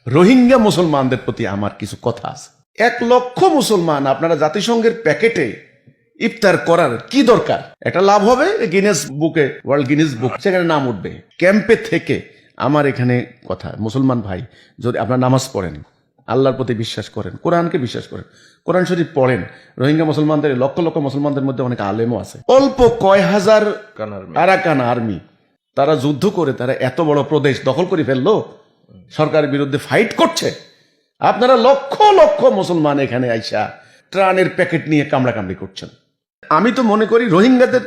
রোহিঙ্গা মুসলমানদের প্রতি আমার কিছু কথা আছে। 1 লক্ষ মুসলমান আপনারা জাতিসংঘের প্যাকেটে ইফতার করার কি দরকার? একটা লাভ হবে গিনেস বুকে, ওয়ার্ল্ড গিনেস বুক, সেখানে নাম উঠবে। ক্যাম্পে থেকে আমার এখানে কথা, মুসলমান ভাই, যদি আপনার নামাজ পড়েন, আল্লাহর প্রতি বিশ্বাস করেন, কোরআনকে বিশ্বাস করেন, কোরআন শরীফ পড়েন, রোহিঙ্গা মুসলমানদের, লক্ষ লক্ষ মুসলমানদের মধ্যে অনেক আলেমও আছে। অল্প কয় হাজার আরাকান আর্মি, তারা যুদ্ধ করে তারা এত বড় প্রদেশ দখল করে ফেললো, সরকারের বিরুদ্ধে ফাইট করছে। আপনারা লক্ষ লক্ষ মুসলমান এখানে আইসা ত্রাণের প্যাকেট নিয়ে কামড়াকামড়ি করছেন। আমি তো মনে করি রোহিঙ্গাদের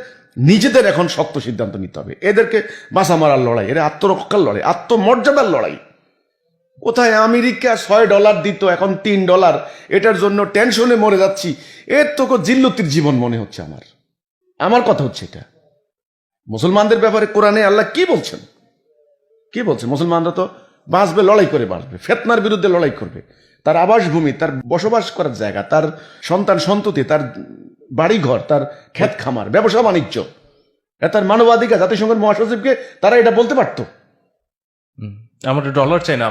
নিজেদের এখন শক্ত সিদ্ধান্ত নিতে হবে। এদেরকে বাঁচা মারার লড়াই, এরা আত্মরক্ষার লড়াই, আত্মমর্যাদার লড়াই। কোথায় আমেরিকা $6 দিত, এখন $3, এটার জন্য টেনশনে মরে যাচ্ছি। এর তো জিল্লতির জীবন মনে হচ্ছে আমার কথা হচ্ছে এটা। মুসলমানদের ব্যাপারে কোরআনে আল্লাহ কি বলছেন? কি বলছেন? মুসলমানরা তো বাঁচবে, লড়াই করে বাঁচবে, ফিতনার বিরুদ্ধে লড়াই করবে। তার আবাসভূমি, তার বসবাস করার জায়গা, তার সন্তান সন্ততি, তার বাড়িঘর, তার ক্ষেত খামার, ব্যবসা বাণিজ্য, তার মানবাধিকার। জাতিসংঘের মহাসচিবকে তারা এটা বলতে পারতো। আমরা ডলার চাই না,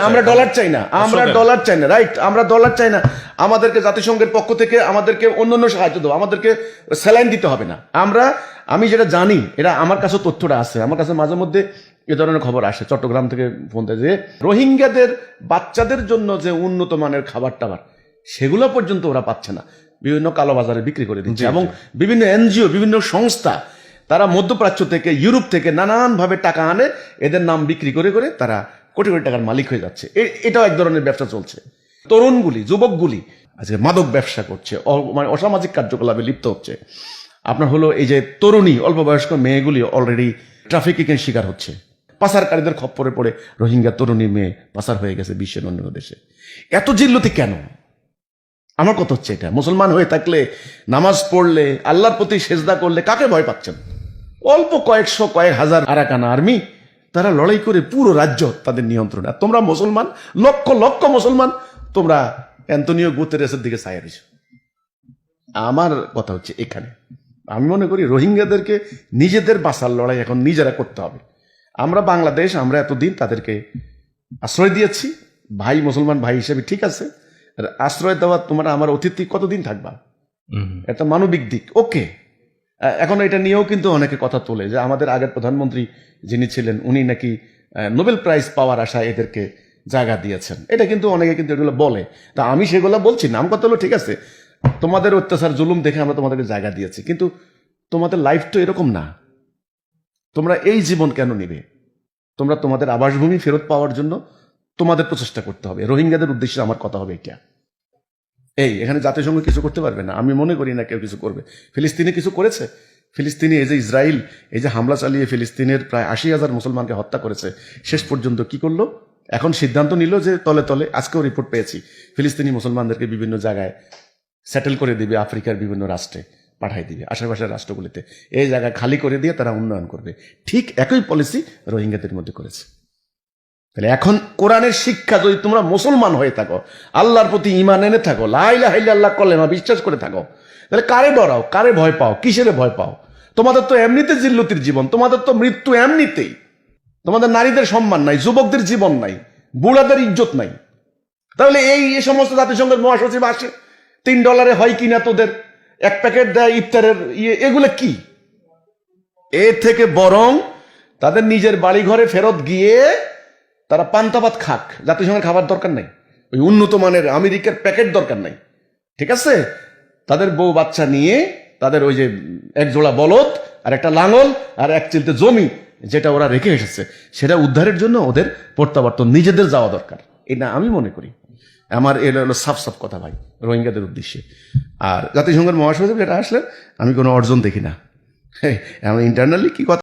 আমরা ডলার চাই না, আমরা ডলার চাই না, রাইট? আমরা ডলার চাই না। আমাদেরকে জাতিসংঘের পক্ষ থেকে আমাদেরকে অন্যান্য সাহায্য দেবো, আমাদেরকে স্যালাইন দিতে হবে না। আমি যেটা জানি, এটা আমার কাছে তথ্যটা আছে, আমার কাছে মাঝে মধ্যে এ ধরনের খবর আসে, চট্টগ্রাম থেকে ফোন দেয় যে রোহিঙ্গাদের বাচ্চাদের জন্য যে উন্নত মানের খাবার টাবার, সেগুলো পর্যন্ত ওরা পাচ্ছে না, বিভিন্ন কালোবাজারে বিক্রি করে দিচ্ছে। এবং বিভিন্ন এনজিও, বিভিন্ন সংস্থা, তারা মধ্যপ্রাচ্য থেকে, ইউরোপ থেকে নানানভাবে টাকা আনে, এদের নাম বিক্রি করে করে তারা কোটি কোটি টাকার মালিক হয়ে যাচ্ছে। এটাও এক ধরনের ব্যবসা চলছে। তরুণগুলি, যুবকগুলি আজকে মাদক ব্যবসা করছে, মানে অসামাজিক কার্যকলাপে লিপ্ত হচ্ছে। আপনার হলো এই যে তরুণী, অল্প বয়স্ক মেয়েগুলি অলরেডি ট্রাফিকিং এর শিকার হচ্ছে। পাচারকারীদের খপ্পরে পড়ে রোহিঙ্গা তরুণী মেয়ে পাচার হয়ে গেছে বিশ্বের অন্য দেশে। এত জিল্লতি কেন? আমার কথা হচ্ছে এটা, মুসলমান হয়ে থাকলে, নামাজ পড়লে, আল্লাহর প্রতি সেজদা করলে কাকে ভয় পাচ্ছেন? অল্প কয়েকশো, কয়েক হাজার আরাকান আর্মি, তারা লড়াই করে পুরো রাজ্য তাদের নিয়ন্ত্রণে। আর তোমরা মুসলমান, লক্ষ লক্ষ মুসলমান, তোমরা অ্যান্তনিও গুতেরেসের দিকে ছায়া দিছো। আমার কথা হচ্ছে এখানে, আমি মনে করি রোহিঙ্গাদেরকে নিজেদের বাঁচার লড়াই এখন নিজেরা করতে হবে। আমরা বাংলাদেশ, আমরা এতদিন তাদেরকে আশ্রয় দিয়েছি, ভাই, মুসলমান ভাই হিসেবে, ঠিক আছে। আশ্রয় দেওয়া, তোমরা আমার অতিথি কতদিন থাকবা, এটা মানবিক দিক, ওকে। এখন এটা নিয়েও কিন্তু অনেকে কথা তোলে যে আমাদের আগের প্রধানমন্ত্রী যিনি ছিলেন, উনি নাকি নোবেল প্রাইজ পাওয়ার আশায় এদেরকে জায়গা দিয়েছেন। এটা কিন্তু অনেকে কিন্তু এগুলো বলে। তা আমি সেগুলো বলছি না, আমার কথা হলো ঠিক আছে, তোমাদের অত্যাচার জুলুম দেখে আমরা তোমাদেরকে জায়গা দিয়েছি, কিন্তু তোমাদের লাইফ তো এরকম না। তোমরা এই জীবন কেন নিবে? তোমরা তোমাদের আবাসভূমি ফেরত পাওয়ার জন্য তোমাদের প্রচেষ্টা করতে হবে। রোহিঙ্গাদের উদ্দেশ্যে আমার কথা হবে এটা। এখানে জাতিসংঘ কিছু করতে পারবে না, আমি মনে করি না কেউ কিছু করবে। ফিলিস্তিনে কিছু করেছে? ফিলিস্তিনি, এই যে ইসরায়েল এই যে হামলা চালিয়ে ফিলিস্তিনের প্রায় 80,000 মুসলমানকে হত্যা করেছে, শেষ পর্যন্ত কি করলো? এখন সিদ্ধান্ত নিল যে তলে তলে, আজকেও রিপোর্ট পেয়েছি, ফিলিস্তিনি মুসলমানদেরকে বিভিন্ন জায়গায় সেটেল করে দিবে, আফ্রিকার বিভিন্ন রাষ্ট্রে পাঠাই দিবে, আশেপাশের রাষ্ট্রগুলিতে। এই জায়গা খালি করে দিয়ে তারা উন্নয়ন করবে। ঠিক একই পলিসি রোহিঙ্গাদের মধ্যে করেছে। তাহলে এখন কোরআনের শিক্ষা, যদি তোমরা মুসলমান হয়ে থাকো, আল্লাহর প্রতি ঈমান এনে থাকো, লা ইলাহা ইল্লাল্লাহ কলেমা বিশ্বাস করে থাকো, তাহলে কারে ডরাও, কারে ভয় পাও, কিসেরে ভয় পাও? তোমাদের তো এমনিতে জিল্লতির জীবন, তোমাদের তো মৃত্যু এমনিতেই। তোমাদের নারীদের সম্মান নাই, যুবকদের জীবন নাই, বুড়াদের ইজ্জত নাই। তাহলে এই সমস্ত জাতিসংঘের মহাসচিব আসে, $3 হয় কিনা তোদের, 1 প্যাকেট দেয় ইফতারের এগুলো কি? এর থেকে বরং তাদের নিজের বাড়ি ঘরে ফেরত গিয়ে তারা পান্তাভাত খাক, জাতিসংঘের খাবার দরকার নাই, ওই উন্নত মানের আমেরিকার প্যাকেট দরকার নাই, ঠিক আছে? তাদের বউ বাচ্চা নিয়ে, তাদের ওই যে 1 জোড়া বলদ আর একটা লাঙল আর 1 চিলতে জমি, যেটা ওরা রেখে এসেছে, সেটা উদ্ধারের জন্য ওদের প্রত্যাবর্তন, নিজেদের যাওয়া দরকার। এটা আমি মনে করি। আমার এটা হলো সাফ সাফ কথা ভাই, রোহিঙ্গাদের উদ্দেশ্যে। আর জাতিসংঘের মহাসচিব যেটা আসলে, আমি কোনো অর্জন দেখি না। আমি ইন্টারনালি কি কথা